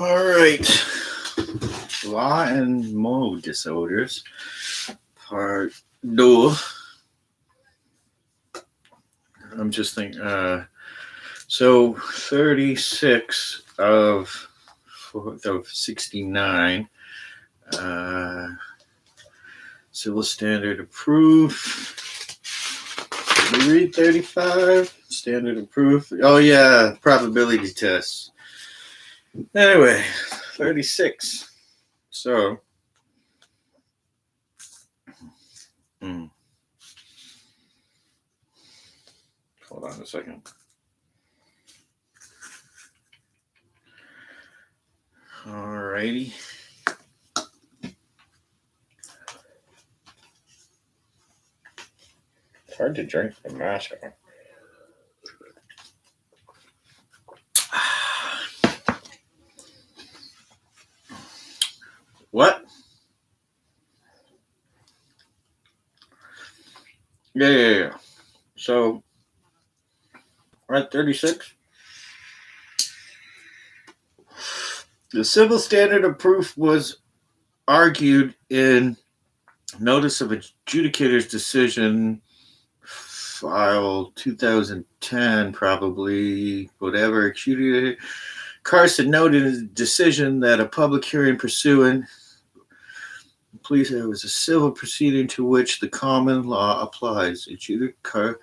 All right. Law and mode disorders, part 2. I'm just thinking, so 36 of 69, civil standard of proof. Did we read 35? Standard of proof. Oh, yeah, probability tests. Anyway, 36. So, hold on a second. Alrighty. It's hard to drink with a mask on. What? Yeah. So, we're at 36. The civil standard of proof was argued in notice of adjudicator's decision, file 2010, probably, whatever. Carson noted in his decision that a public hearing pursuant, please, it was a civil proceeding to which the common law applies. Adjudicator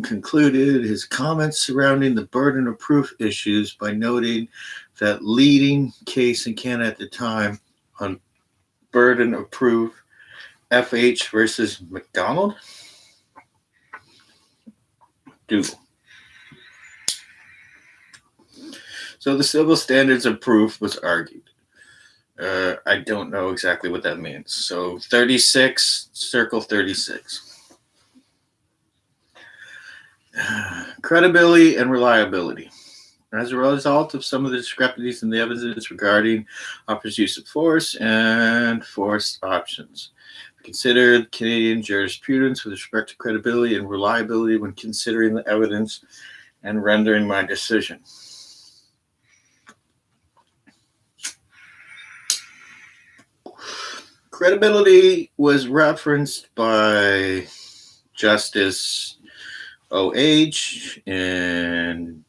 concluded his comments surrounding the burden of proof issues by noting that leading case in Canada at the time on burden of proof, FH versus McDonald. So the civil standards of proof was argued. I don't know exactly what that means. So 36, circle 36. Credibility and reliability. As a result of some of the discrepancies in the evidence regarding officers' use of force and force options, consider Canadian jurisprudence with respect to credibility and reliability when considering the evidence and rendering my decision. Credibility was referenced by Justice O.H. in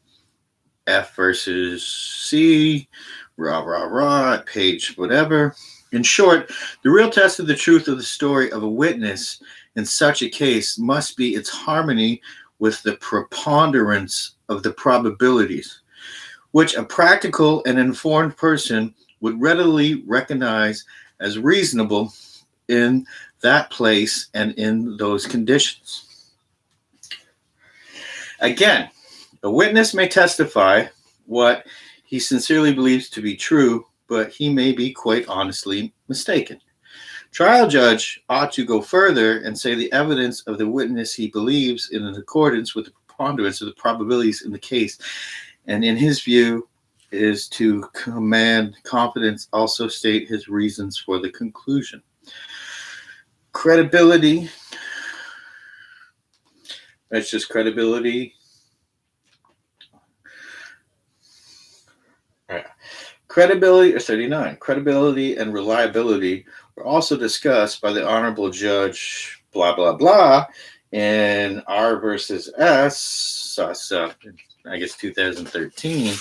F versus C, at page whatever. In short, the real test of the truth of the story of a witness in such a case must be its harmony with the preponderance of the probabilities, which a practical and informed person would readily recognize as reasonable in that place and in those conditions. Again, a witness may testify what he sincerely believes to be true, but he may be quite honestly mistaken. Trial judge ought to go further and say the evidence of the witness he believes in accordance with the preponderance of the probabilities in the case, and in his view, is to command confidence, also state his reasons for the conclusion. Credibility. That's just credibility. Credibility, or 39. Credibility and reliability were also discussed by the Honorable Judge blah, blah, blah in R versus S, I guess 2013.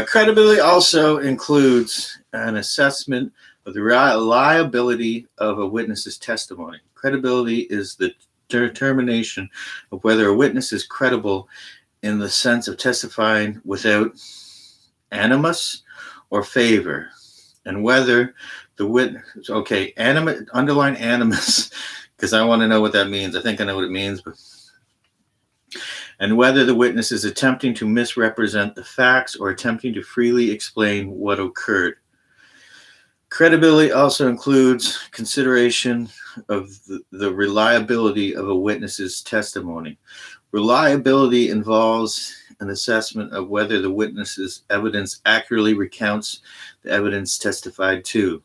Credibility also includes an assessment of the reliability of a witness's testimony. Credibility is the determination of whether a witness is credible in the sense of testifying without animus or favor, and whether the witness, underline animus, because I want to know what that means. I think I know what it means, but and whether the witness is attempting to misrepresent the facts or attempting to freely explain what occurred. Credibility also includes consideration of the reliability of a witness's testimony. Reliability involves an assessment of whether the witness's evidence accurately recounts the evidence testified to.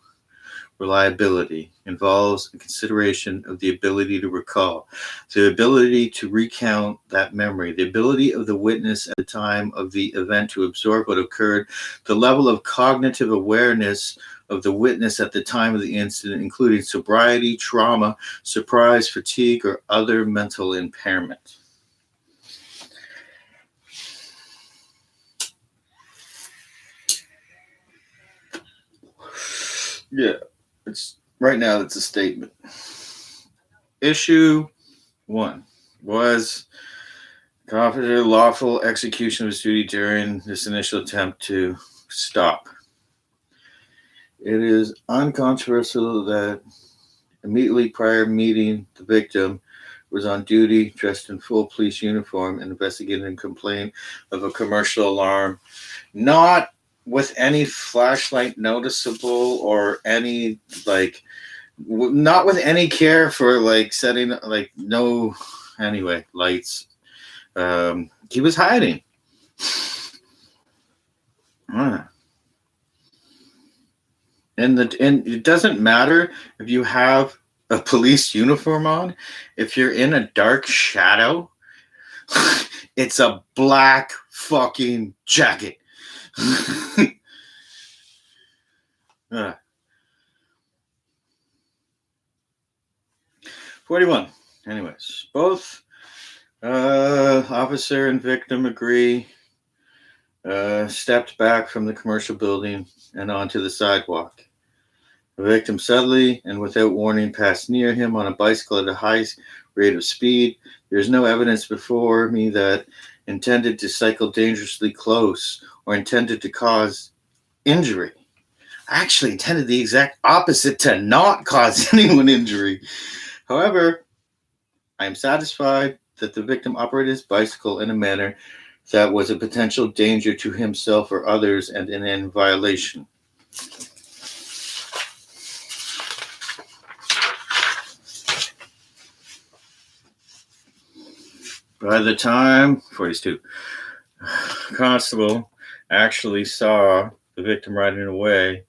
reliability involves a consideration of the ability to recall, the ability to recount that memory, the ability of the witness at the time of the event to absorb what occurred, the level of cognitive awareness of the witness at the time of the incident, including sobriety, trauma, surprise, fatigue, or other mental impairment. Yeah, it's right now it's a statement. Issue 1 was confident lawful execution of his duty during this initial attempt to stop. It is uncontroversial that immediately prior meeting the victim was on duty, dressed in full police uniform, and investigating a complaint of a commercial alarm, not with any flashlight noticeable or any not with any care for setting no lights. He was hiding. And it doesn't matter if you have a police uniform on. If you're in a dark shadow, it's a black fucking jacket. 41. Anyways, both officer and victim agree. Stepped back from the commercial building and onto the sidewalk. The victim suddenly and without warning passed near him on a bicycle at a high rate of speed. There is no evidence before me that intended to cycle dangerously close or intended to cause injury. I actually intended the exact opposite, to not cause anyone injury. However, I am satisfied that the victim operated his bicycle in a manner that was a potential danger to himself or others and in violation. By the time 42, Constable actually saw the victim riding away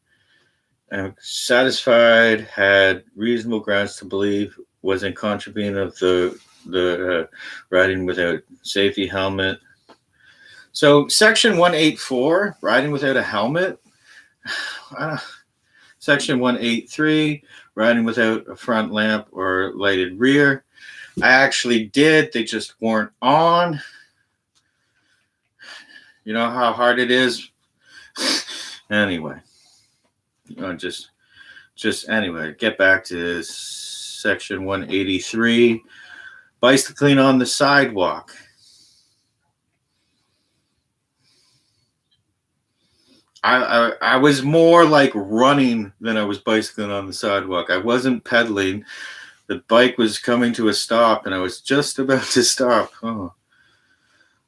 and satisfied had reasonable grounds to believe was in contravene of the riding without safety helmet. So section 184, riding without a helmet. Section 183, riding without a front lamp or lighted rear. I actually did. They just weren't on. You know how hard it is? Anyway. Anyway, get back to section 183. Bicycling on the sidewalk. I was more like running than I was bicycling on the sidewalk. I wasn't pedaling. The bike was coming to a stop, and I was just about to stop. Oh.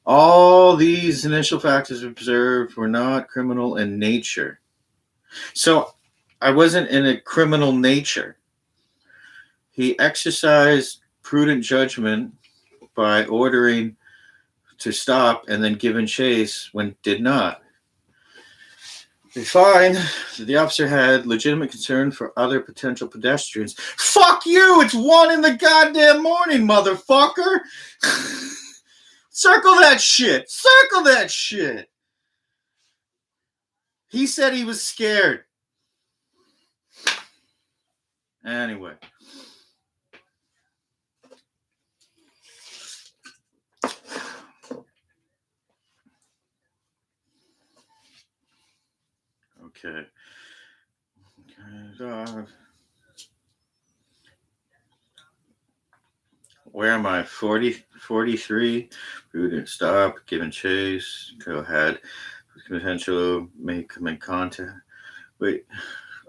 All these initial factors observed were not criminal in nature. So I wasn't in a criminal nature. He exercised prudent judgment by ordering to stop and then giving chase when did not. We find that the officer had legitimate concern for other potential pedestrians. Fuck you! It's 1 in the goddamn morning, motherfucker! Circle that shit! Circle that shit! He said he was scared. Anyway. Okay. Where am I? 43. Prudent stop, giving chase, go ahead. Potential may commit contact. Wait,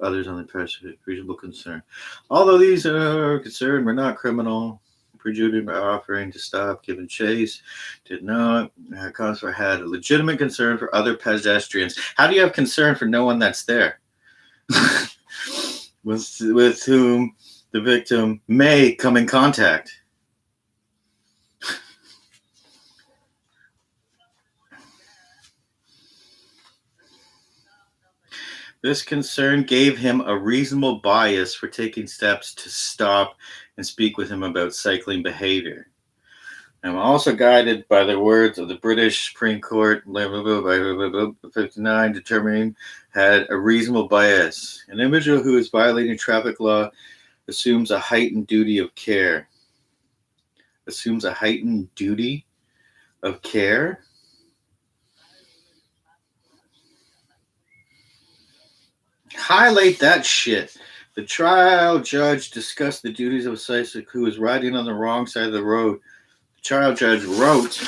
others on the press reasonable concern. Although these are concerned were not criminal, prejudiced by offering to stop, giving chase, did not. Consular had a legitimate concern for other pedestrians. How do you have concern for no one that's there? with whom the victim may come in contact? This concern gave him a reasonable bias for taking steps to stop and speak with him about cycling behavior. I'm also guided by the words of the British Supreme Court, 59, determining had a reasonable bias. An individual who is violating traffic law assumes a heightened duty of care. Assumes a heightened duty of care? Highlight that shit. The trial judge discussed the duties of a cyclist who was riding on the wrong side of the road. The trial judge wrote,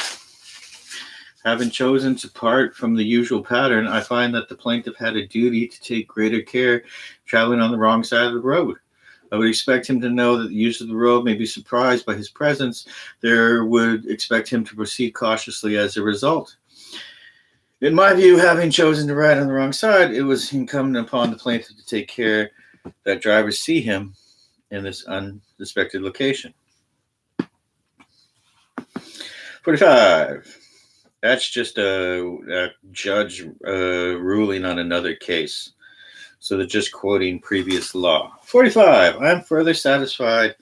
having chosen to part from the usual pattern, I find that the plaintiff had a duty to take greater care traveling on the wrong side of the road. I would expect him to know that the use of the road may be surprised by his presence. There would expect him to proceed cautiously as a result. In my view, having chosen to ride on the wrong side, it was incumbent upon the plaintiff to take care that drivers see him in this unsuspected location. 45. That's just a judge ruling on another case. So they're just quoting previous law. 45. I'm further satisfied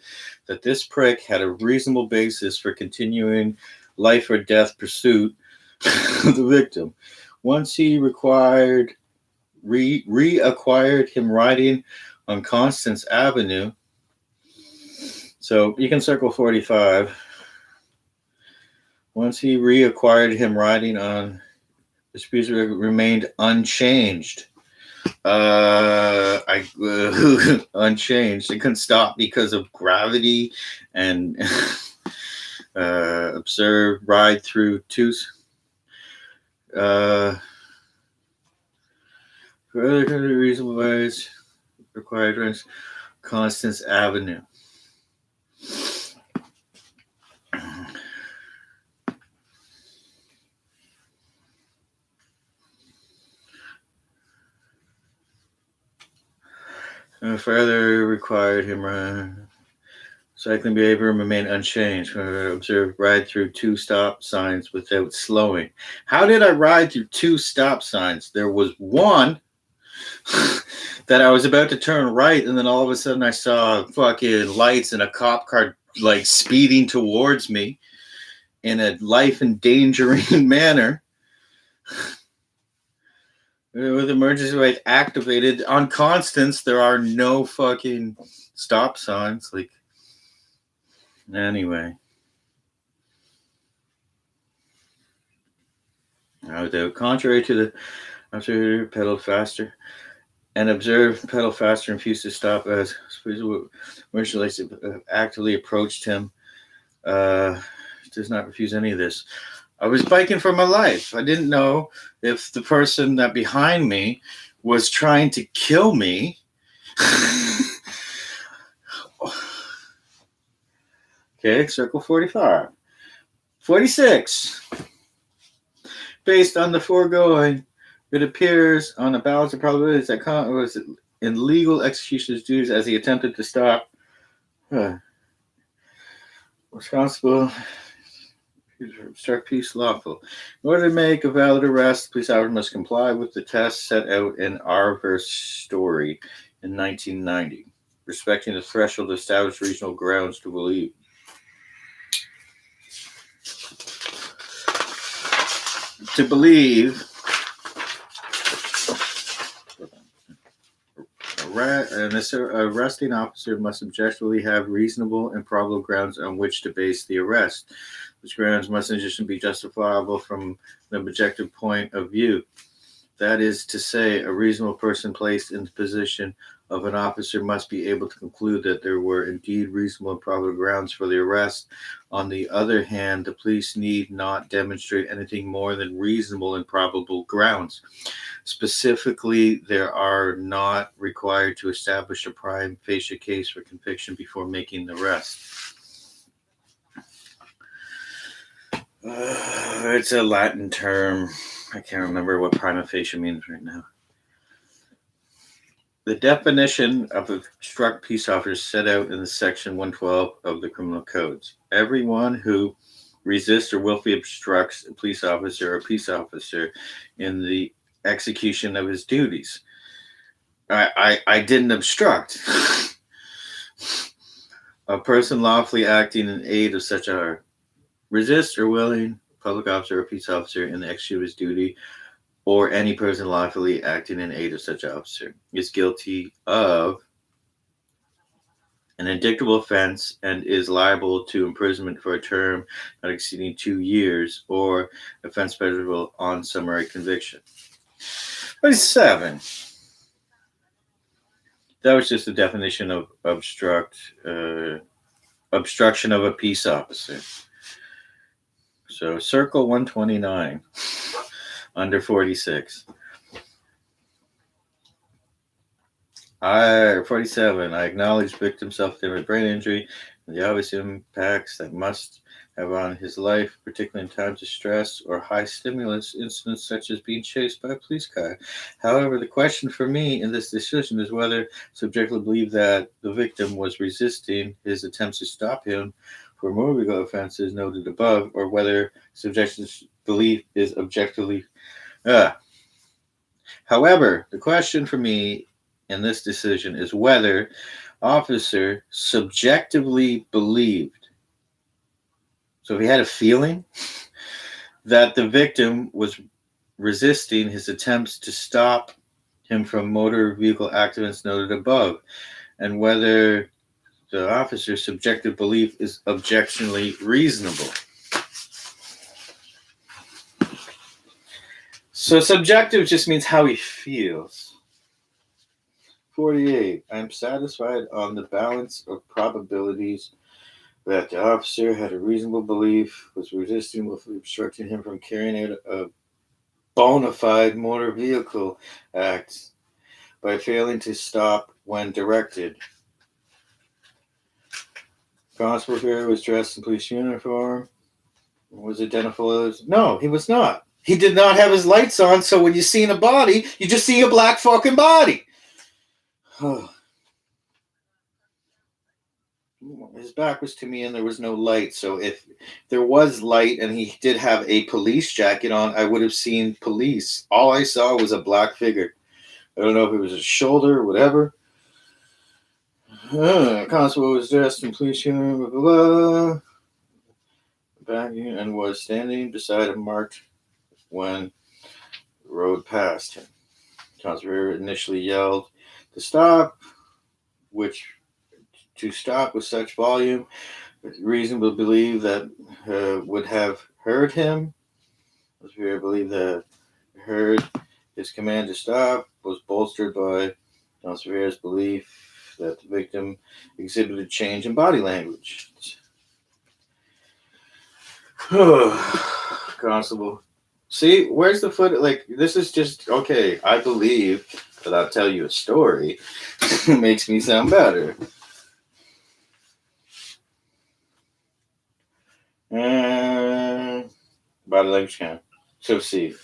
that this prick had a reasonable basis for continuing life or death pursuit of the victim. Once he reacquired him riding on Constance Avenue. So you can circle 45. Once he reacquired him riding on the speed remained unchanged. Unchanged. It couldn't stop because of gravity and observe ride through two. Further reasonable ways required Constance Avenue. Further required him cycling behavior remained unchanged. Observe ride through two stop signs without slowing. How did I ride through two stop signs? There was one that I was about to turn right, and then all of a sudden I saw fucking lights and a cop car like speeding towards me in a life-endangering manner. With emergency light activated on Constance, there are no fucking stop signs. Like, anyway, contrary to the observer, pedaled faster and observed pedal faster and refused to stop as emergency lights actively approached him. Does not refuse any of this. I was biking for my life. I didn't know if the person that behind me was trying to kill me. Okay, circle 45. 46. Based on the foregoing, it appears on a balance of probabilities that Kant was in legal execution of his duties as he attempted to stop responsible. Obstruct peace lawful. In order to make a valid arrest, police officer must comply with the test set out in our story in 1990, respecting the threshold of established reasonable grounds to believe. To believe, an arresting officer must objectively have reasonable and probable grounds on which to base the arrest. Which grounds must in addition be justifiable from an objective point of view. That is to say, a reasonable person placed in the position of an officer must be able to conclude that there were indeed reasonable and probable grounds for the arrest. On the other hand, the police need not demonstrate anything more than reasonable and probable grounds. Specifically, they are not required to establish a prima facie case for conviction before making the arrest. It's a Latin term. I can't remember what prima facie means right now. The definition of obstruct peace officer is set out in the section 112 of the criminal codes. Everyone who resists or willfully obstructs a police officer or peace officer in the execution of his duties. I didn't obstruct. A person lawfully acting in aid of such a resist or willing public officer or peace officer in the execution of his duty, or any person lawfully acting in aid of such officer, is guilty of an indictable offense and is liable to imprisonment for a term not exceeding 2 years, or offense punishable on summary conviction. 27. That was just the definition of obstruction of a peace officer. So circle 129 under 46. 47. I acknowledge victim self-inflicted brain injury and the obvious impacts that must have on his life, particularly in times of stress or high stimulus incidents such as being chased by a police car. However, the question for me in this decision is whether subjectively believe that the victim was resisting his attempts to stop him for motor vehicle offenses noted above, or whether subjective belief is objectively. However, the question for me in this decision is whether officer subjectively believed. So if he had a feeling that the victim was resisting his attempts to stop him from motor vehicle accidents noted above, and whether the officer's subjective belief is objectively reasonable. So subjective just means how he feels. 48. I'm satisfied on the balance of probabilities that the officer had a reasonable belief, was resisting, willfully obstructing him from carrying out a bona fide motor vehicle act by failing to stop when directed. Constable here was dressed in police uniform. Was identified as... No, he was not. He did not have his lights on, so when you see a body, you just see a black fucking body. His back was to me and there was no light, so if there was light and he did have a police jacket on, I would have seen police. All I saw was a black figure. I don't know if it was his shoulder or whatever. Constable was dressed in police uniform, blah, blah, blah, and was standing beside him marked when the road passed him. Constable initially yelled to stop, which to stop with such volume, reasonable believe that would have heard him. I believe that heard his command to stop was bolstered by Severe's belief that the victim exhibited change in body language. Constable. See, where's the foot? Like, this is just, okay, I believe that I'll tell you a story. It makes me sound better. Body language count. So see.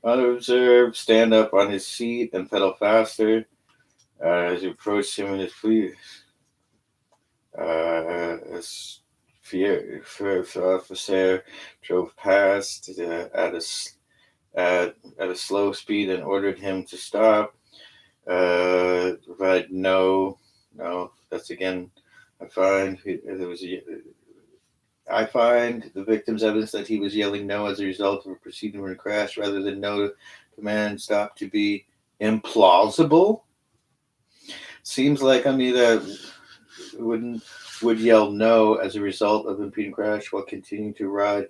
Other observed, stand up on his seat and pedal faster as he approached him in his police. As fear officer drove past at a slow speed and ordered him to stop. Provide no. That's again. I find the victim's evidence that he was yelling no as a result of a proceeding when crash rather than no command stop to be implausible. Seems like that would yell no as a result of impeding crash while continuing to ride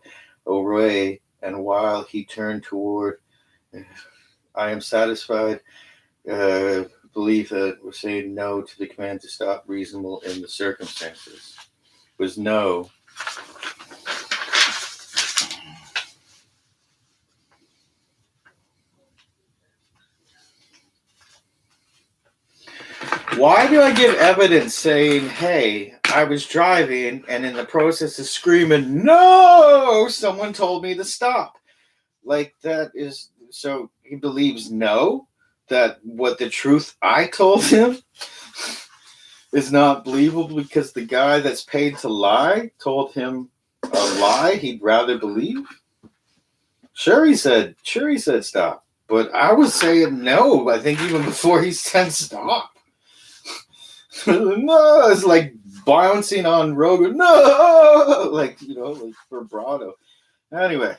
away, and while he turned toward. I am satisfied. Belief that we're saying no to the command to stop reasonable in the circumstances. Was no. Why do I give evidence saying, hey, I was driving and in the process of screaming, no, someone told me to stop? Like, that is, so he believes no? That what the truth I told him is not believable because the guy that's paid to lie told him a lie he'd rather believe? Sure he said stop. but I was saying no. I think even before he said stop. No, it's like bouncing on Rogan. No, like like vibrato. Anyway,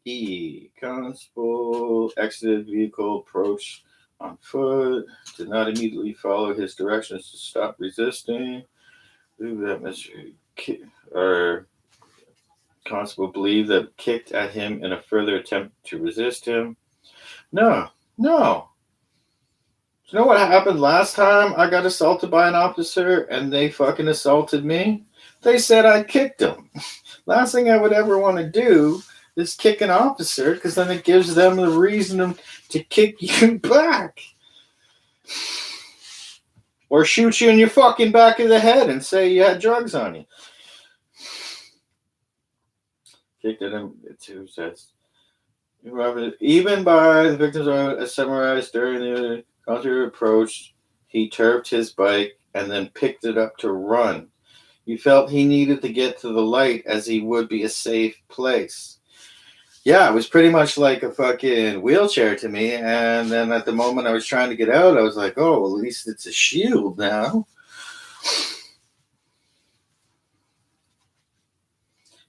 E constable exited vehicle, approached on foot. Did not immediately follow his directions to stop resisting. That Mr. Or constable believed that kicked at him in a further attempt to resist him. No. You know what happened last time I got assaulted by an officer and they fucking assaulted me? They said I kicked them. Last thing I would ever want to do is kick an officer because then it gives them the reason to kick you back. Or shoot you in your fucking back of the head and say you had drugs on you. Kicked at him, too, says. Even by the victim's own, as summarized during the concert approach, he turfed his bike and then picked it up to run. You felt he needed to get to the light as he would be a safe place. Yeah, it was pretty much like a fucking wheelchair to me. And then at the moment I was trying to get out, I was like, oh, at least it's a shield now.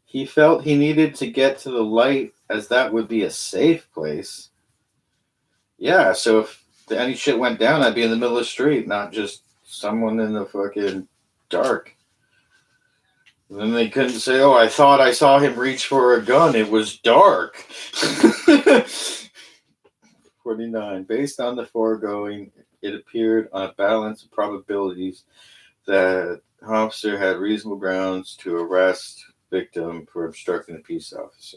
He felt he needed to get to the light as that would be a safe place. Yeah, so if any shit went down, I'd be in the middle of the street, not just someone in the fucking dark. And then they couldn't say, oh, I thought I saw him reach for a gun. It was dark. 49. Based on the foregoing, it appeared on a balance of probabilities that officer had reasonable grounds to arrest victim for obstructing a peace officer.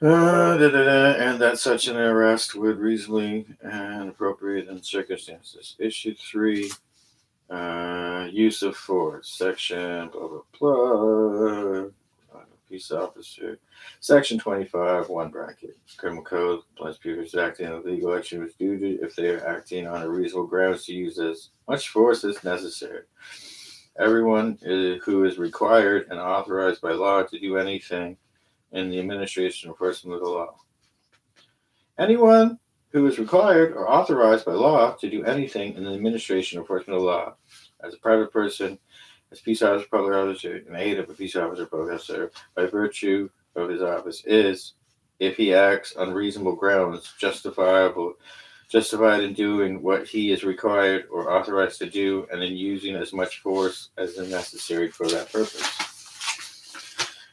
And that such an arrest would reasonably and appropriate in circumstances. Issue 3. Use of force, section blah blah blah. Peace officer, section 25, 1 bracket. Criminal code plus people acting in a legal action with duty if they are acting on a reasonable grounds to use as much force as necessary. Everyone who is required and authorized by law to do anything in the administration or enforcement of the law. Anyone who is required or authorized by law to do anything in the administration or enforcement of the law, as a private person, as peace officer, public officer, an aid of a peace officer, public officer, by virtue of his office, is, if he acts on reasonable grounds, justified in doing what he is required or authorized to do, and in using as much force as is necessary for that purpose.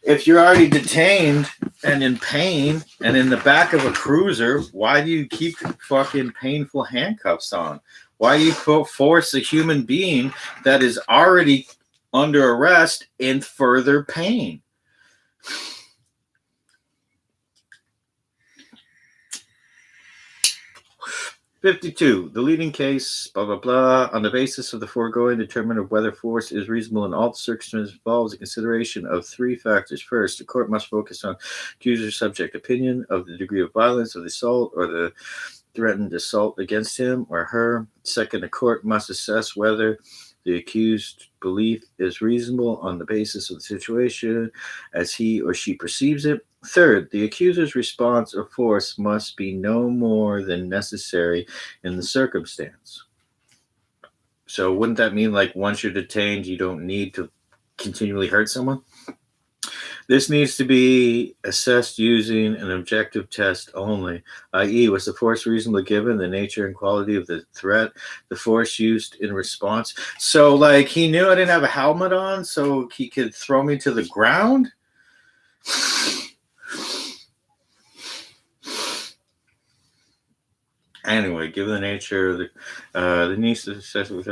If you're already detained and in pain and in the back of a cruiser, why do you keep fucking painful handcuffs on? Why do you force a human being that is already under arrest in further pain? (52) The leading case, blah, blah, blah, on the basis of the foregoing, determine whether force is reasonable in all circumstances involves a consideration of 3 factors. First, the court must focus on accuser's subject opinion of the degree of violence of the assault or the threatened assault against him or her. Second, the court must assess whether the accused's belief is reasonable on the basis of the situation as he or she perceives it. Third, the accuser's response of force must be no more than necessary in the circumstance. So wouldn't that mean like once you're detained, you don't need to continually hurt someone? This needs to be assessed using an objective test only, i.e., was the force reasonably given, the nature and quality of the threat, the force used in response. So like he knew I didn't have a helmet on, so he could throw me to the ground? Anyway, given the nature of the needs to assess with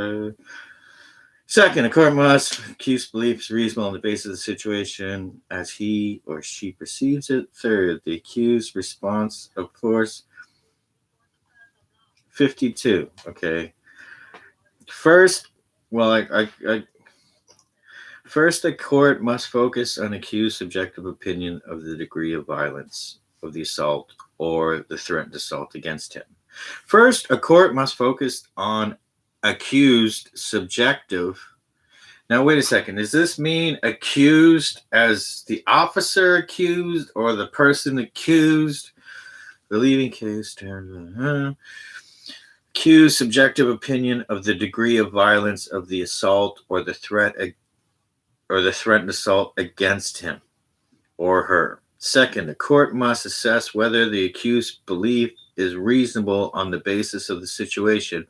Second, a court must accuse beliefs reasonable on the basis of the situation as he or she perceives it. Third, the accused response of force. 52. Okay. First, first, the court must focus on accused subjective opinion of the degree of violence of the assault or the threatened assault against him. First, a court must focus on accused subjective Now, wait a second. Does this mean accused as the officer accused or the person accused? The leading case, accused subjective opinion of the degree of violence of the assault or the threatened assault against him or her. Second, the court must assess whether the accused's belief is reasonable on the basis of the situation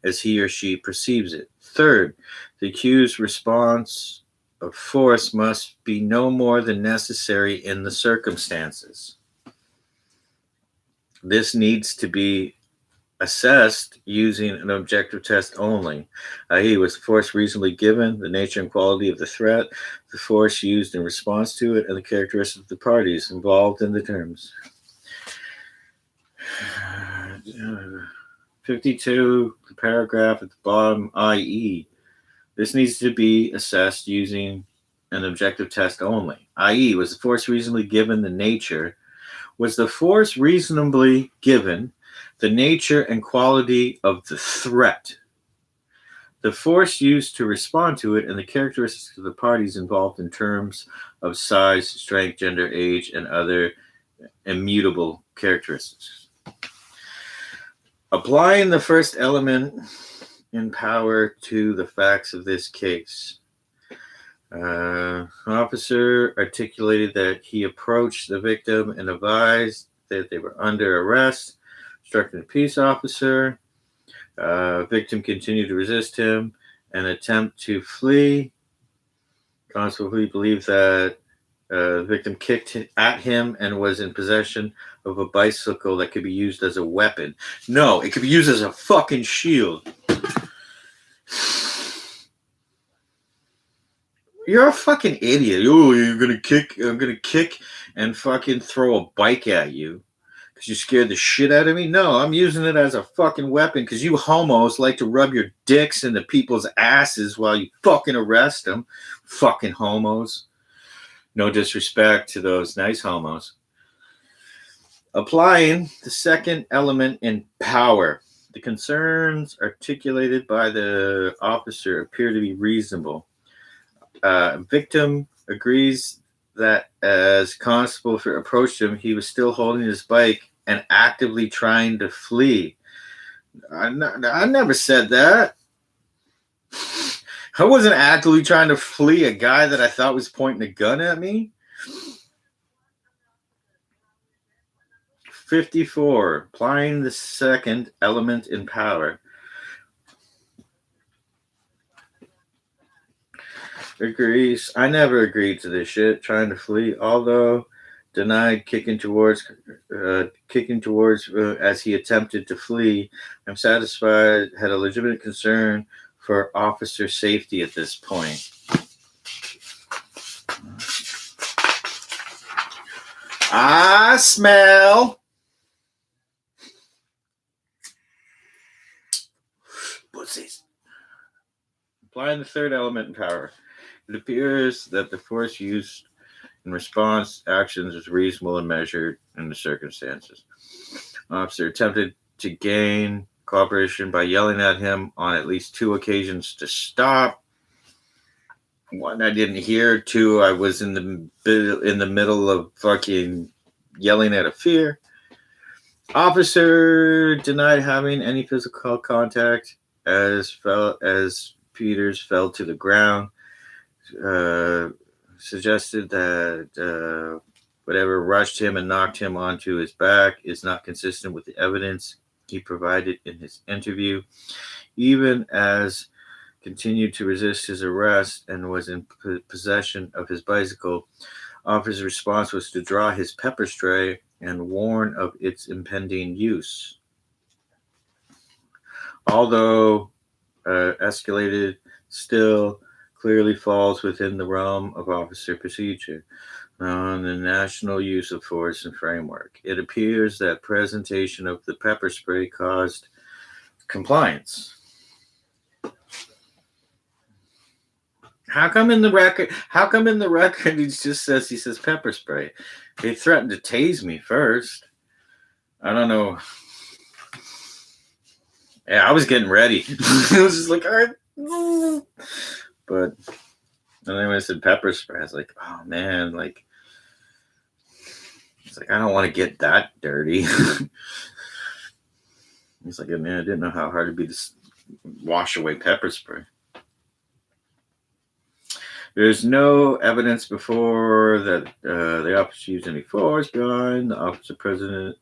as he or she perceives it. Third, the accused's response of force must be no more than necessary in the circumstances. This needs to be assessed using an objective test only, i.e., was the force reasonably given, the nature and quality of the threat, the force used in response to it, and the characteristics of the parties involved in the terms. 52, the paragraph at the bottom, i.e., this needs to be assessed using an objective test only, i.e., was the force reasonably given, the nature, was the force reasonably given, the nature and quality of the threat, the force used to respond to it, and the characteristics of the parties involved in terms of size, strength, gender, age, and other immutable characteristics. Applying the first element in power to the facts of this case. Officer articulated that he approached the victim and advised that they were under arrest, instructed the peace officer. Victim continued to resist him and attempt to flee. Constable believed that the victim kicked at him and was in possession of a bicycle that could be used as a weapon. No, it could be used as a fucking shield. You're a fucking idiot. Oh, you're gonna kick. I'm gonna kick and fucking throw a bike at you because you scared the shit out of me. No, I'm using it as a fucking weapon because you homos like to rub your dicks into people's asses while you fucking arrest them. Fucking homos. No disrespect to those nice homos. Applying the second element in power. The concerns articulated by the officer appear to be reasonable. Victim agrees that as Constable approached him, he was still holding his bike and actively trying to flee. I never said that. I wasn't actively trying to flee a guy that I thought was pointing a gun at me. 54. Applying the second element in power. Agrees. I never agreed to this shit. Trying to flee, although denied kicking towards as he attempted to flee. I'm satisfied. Had a legitimate concern for officer safety at this point. I smell pussies. Applying the third element in power. It appears that the force used in response actions is reasonable and measured in the circumstances. Officer attempted to gain cooperation by yelling at him on at least 2 occasions to stop. 1, I didn't hear. 2, I was in the middle of fucking yelling at a fear. Officer denied having any physical contact as Peters fell to the ground. Suggested that whatever rushed him and knocked him onto his back is not consistent with the evidence he provided in his interview. Even as continued to resist his arrest and was in possession of his bicycle, officer's response was to draw his pepper spray and warn of its impending use. Although escalated, still clearly falls within the realm of officer procedure on the national use of force and framework. It appears that presentation of the pepper spray caused compliance. How come in the record he says pepper spray? They threatened to tase me first. I don't know. Yeah, I was getting ready. It was just like, all right. But and then when I said pepper spray, I was like, oh man, like it's like I don't want to get that dirty. He's like, man, I didn't know how hard it'd be to wash away pepper spray. There's no evidence before that the officer used any force beyond the officer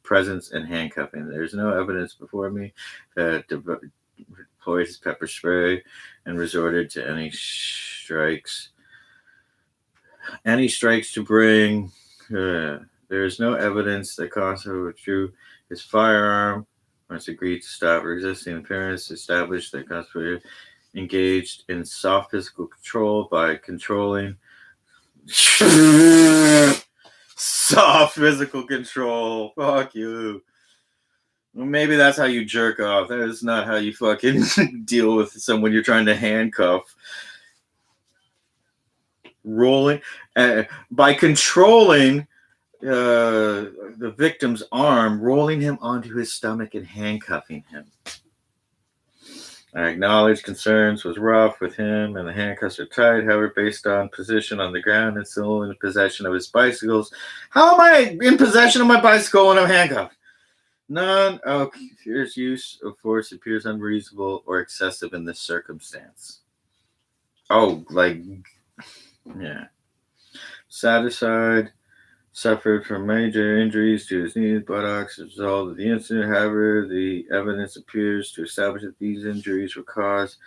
presence and handcuffing. There's no evidence before me that deployed his pepper spray and resorted to any strikes. Any strikes to bring. There is no evidence that Constable withdrew his firearm once agreed to stop resisting. Appearance established that Constable engaged in soft physical control by controlling soft physical control. Fuck you. Well, maybe that's how you jerk off. That is not how you fucking deal with someone you're trying to handcuff. Rolling by controlling the victim's arm, rolling him onto his stomach and handcuffing him. I acknowledge concerns was rough with him and the handcuffs are tight, however, based on position on the ground and still in possession of his bicycles. How am I in possession of my bicycle when I'm handcuffed? None of his use of force appears unreasonable or excessive in this circumstance. Oh, like, yeah. Satisfied. Suffered from major injuries to his knees, buttocks as a result of the incident. However, the evidence appears to establish that these injuries were caused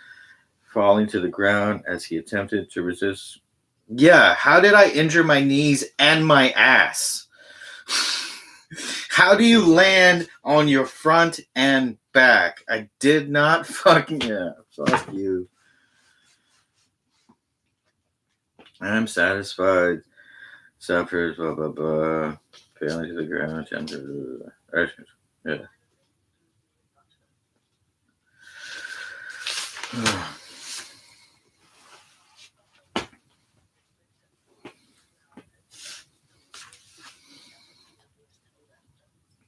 falling to the ground as he attempted to resist. Yeah, how did I injure my knees and my ass? How do you land on your front and back? I did not fucking... Yeah, fuck you. I'm satisfied. Suffers, blah, blah, blah. Failing to the ground. Yeah.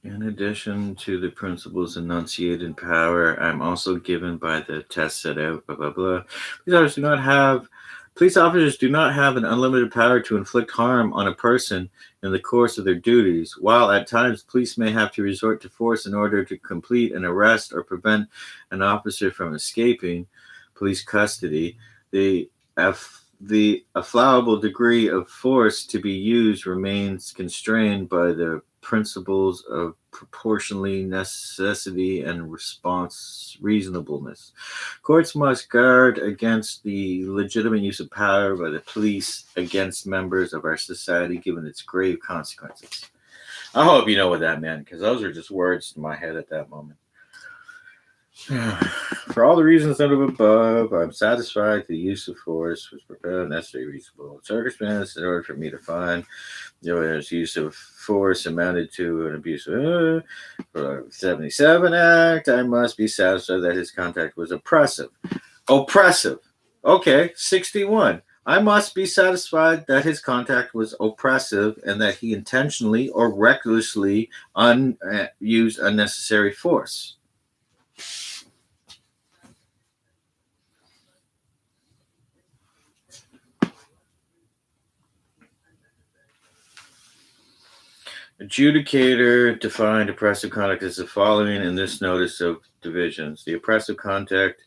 In addition to the principles enunciated in power, I'm also given by the test set out, blah, blah, blah. Police officers do not have an unlimited power to inflict harm on a person in the course of their duties. While at times police may have to resort to force in order to complete an arrest or prevent an officer from escaping police custody, the allowable degree of force to be used remains constrained by the principles of proportionally, necessity, and response reasonableness. Courts must guard against the legitimate use of power by the police against members of our society, given its grave consequences. I hope you know what that meant, because those are just words in my head at that moment. For all the reasons noted above, I'm satisfied the use of force was prepared necessary, reasonable circumstances in order for me to find there's use of force amounted to an abuse of 77 Act. I must be satisfied that his contact was oppressive. Oppressive. Okay, 61. I must be satisfied that his contact was oppressive and that he intentionally or recklessly used unnecessary force. Adjudicator defined oppressive conduct as the following in this notice of divisions. The oppressive conduct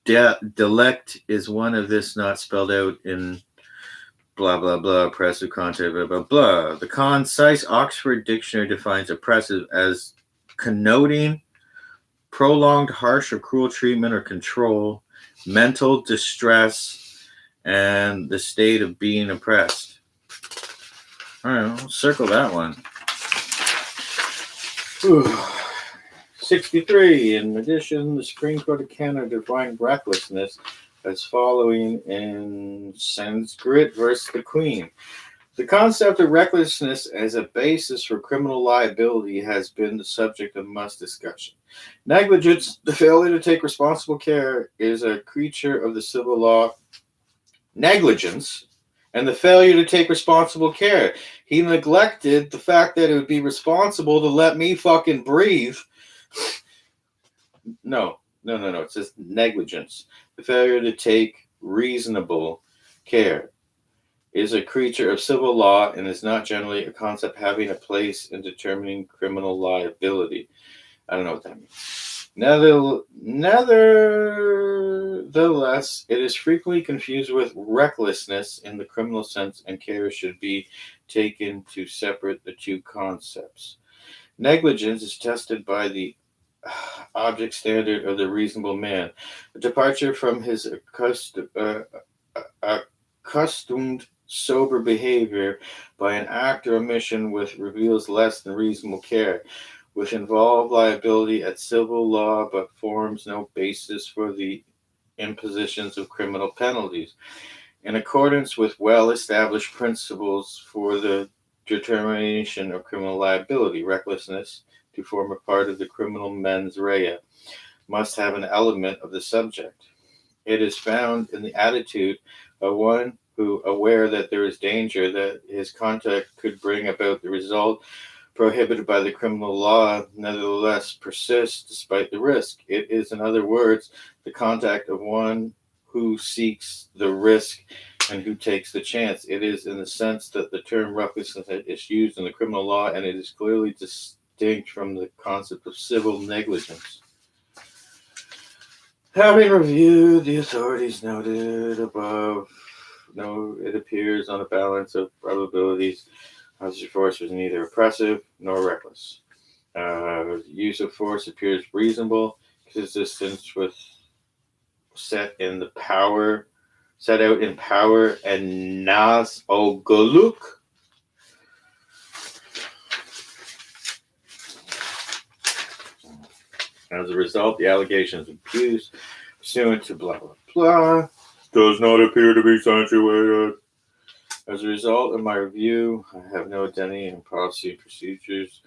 delict is one of this not spelled out in blah, blah, blah, oppressive conduct, blah, blah, blah. The concise Oxford Dictionary defines oppressive as connoting prolonged harsh or cruel treatment or control, mental distress, and the state of being oppressed. All right, we'll circle that one. 63. In addition, the Supreme Court of Canada defined recklessness as following in Sanskrit versus the Queen. The concept of recklessness as a basis for criminal liability has been the subject of much discussion. Negligence, the failure to take responsible care, is a creature of the civil law. Negligence and the failure to take responsible care. He neglected the fact that it would be responsible to let me fucking breathe. No. It says negligence. The failure to take reasonable care, is a creature of civil law and is not generally a concept having a place in determining criminal liability. I don't know what that means. Nevertheless, it is frequently confused with recklessness in the criminal sense, and care should be taken to separate the two concepts. Negligence is tested by the object standard of the reasonable man. A departure from his accustomed sober behavior by an act or omission which reveals less than reasonable care, which involve liability at civil law but forms no basis for the impositions of criminal penalties. In accordance with well-established principles for the determination of criminal liability, recklessness, to form a part of the criminal mens rea, must have an element of the subject. It is found in the attitude of one who, aware that there is danger that his conduct could bring about the result prohibited by the criminal law, nevertheless persists despite the risk. It is, in other words, the conduct of one who seeks the risk and who takes the chance. It is in the sense that the term recklessness is used in the criminal law, and it is clearly distinct from the concept of civil negligence. Having reviewed the authorities noted above, it appears on a balance of probabilities, use of force was neither oppressive nor reckless. Use of force appears reasonable, consistent with set out in power and nas ogoluk. As a result, the allegations accused pursuant to blah blah blah does not appear to be accentuated. As a result of my review, I have no identity and policy and procedures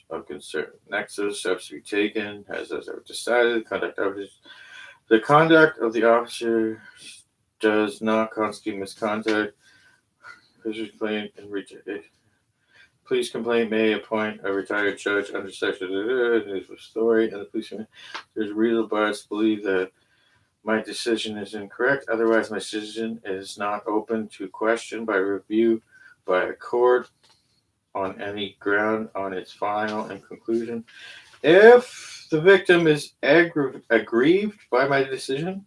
of concern. Nexus steps to be taken, as I've decided, the conduct of the officer does not constitute misconduct. Police complaint may appoint a retired judge under section story, and the policeman. There's reasonable bias to believe that my decision is incorrect. Otherwise, my decision is not open to question by review by a court on any ground on its final and conclusion. If the victim is aggrieved by my decision,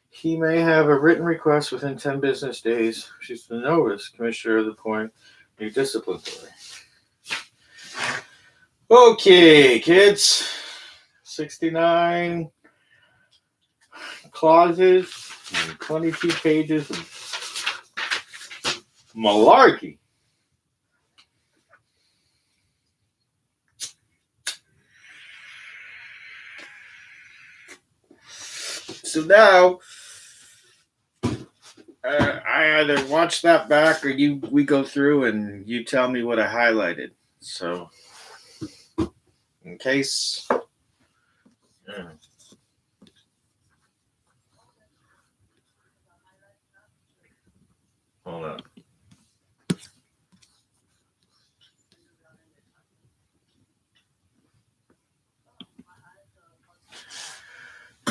he may have a written request within 10 business days, which is the notice, Commissioner of the Point, new disciplinary. Okay, kids. 69 clauses and 22 pages of malarkey. So now, I either watch that back or we go through and you tell me what I highlighted. So, in case. Hold on.